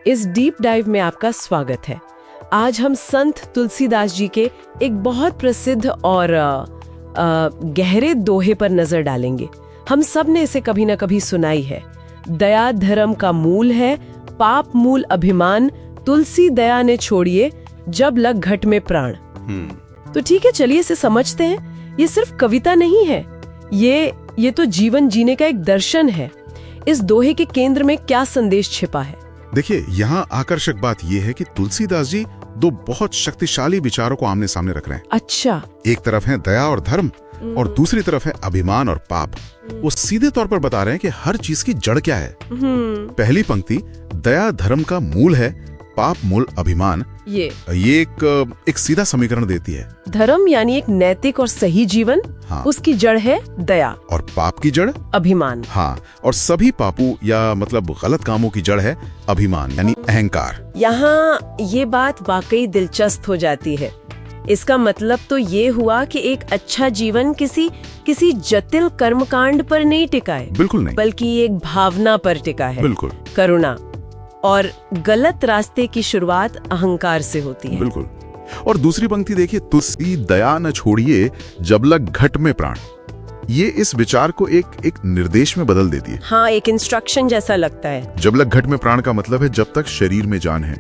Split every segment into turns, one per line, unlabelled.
इस deep dive में आपका स्वागत है। आज हम संत तुलसीदास जी के एक बहुत प्रसिद्ध और गहरे दोहे पर नजर डालेंगे। हम सब ने इसे कभी न कभी सुनाई है। दया धर्म का मूल है, पाप मूल अभिमान, तुलसी दया ने छोड़िए, जब लग घट में प्राण। तो ठीक है, चलिए इसे समझते हैं। ये सिर्फ कविता नहीं है, ये तो जीवन जीने का एक दर्शन है। इस दोहे के केंद्र में क्या संदेश छिपा है?
देखिए, यहाँ आकर्षक बात यह है कि तुलसीदास जी दो बहुत शक्तिशाली विचारों को आमने सामने रख रहे हैं।
अच्छा।
एक तरफ है दया और धर्म और दूसरी तरफ है अभिमान और पाप। वो सीधे तौर पर बता रहे हैं कि हर चीज की जड़ क्या है। पहली पंक्ति दया धर्म का मूल है, पाप मूल अभिमान, ये एक सीधा समीकरण देती है।
धर्म यानी एक नैतिक और सही जीवन,
हाँ।
उसकी जड़ है दया,
और पाप की जड़
अभिमान।
हाँ, और सभी पापों या मतलब गलत कामों की जड़ है अभिमान यानी अहंकार।
यहाँ ये बात वाकई दिलचस्प हो जाती है। इसका मतलब तो ये हुआ कि एक अच्छा जीवन किसी जटिल कर्मकांड पर नहीं टिका है।
बिल्कुल नहीं,
बल्कि एक भावना पर टिका है।
बिल्कुल।
करुणा। और गलत रास्ते की शुरुआत अहंकार से होती है।
बिल्कुल। और दूसरी पंक्ति देखिए, तुलसी दया न छोड़िए, जब लग घट में प्राण। ये इस विचार को एक निर्देश में बदल देती है।
हाँ, एक इंस्ट्रक्शन जैसा लगता है।
जब लग घट में प्राण का मतलब है जब तक शरीर में जान है।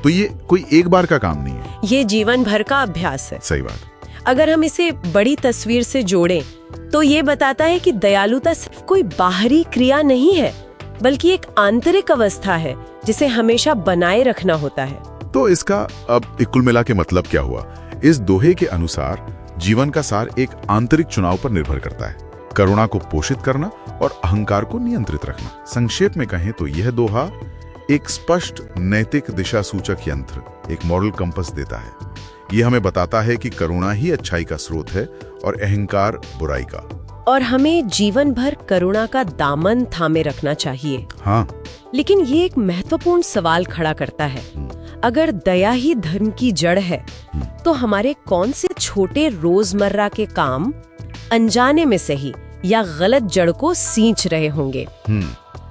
तो ये कोई एक बार का काम नहीं है,
ये जीवन भर का अभ्यास है।
सही बात।
अगर हम इसे बड़ी तस्वीर से जोड़ें तो ये बताता है कि दयालुता सिर्फ कोई बाहरी क्रिया नहीं है, बल्कि एक आंतरिक अवस्था है जिसे हमेशा बनाए रखना होता है।
तो इसका अब कुल मिला के मतलब क्या हुआ? इस दोहे के अनुसार जीवन का सार एक आंतरिक चुनाव पर निर्भर करता है। करुणा को पोषित करना और अहंकार को नियंत्रित रखना। संक्षेप में कहें तो यह दोहा एक स्पष्ट नैतिक दिशा सूचक यंत्र, एक मॉरल कंपस देता है। यह हमें बताता है कि करुणा ही अच्छाई का स्रोत है और अहंकार बुराई का।
और हमें जीवन भर करुणा का दामन थामे रखना चाहिए।
हाँ।
लेकिन ये एक महत्वपूर्ण सवाल खड़ा करता है। अगर दया ही धर्म की जड़ है, तो हमारे कौन से छोटे रोजमर्रा के काम अनजाने में सही या गलत जड़ को सींच रहे होंगे?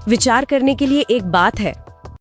विचार करने के लिए एक बात है।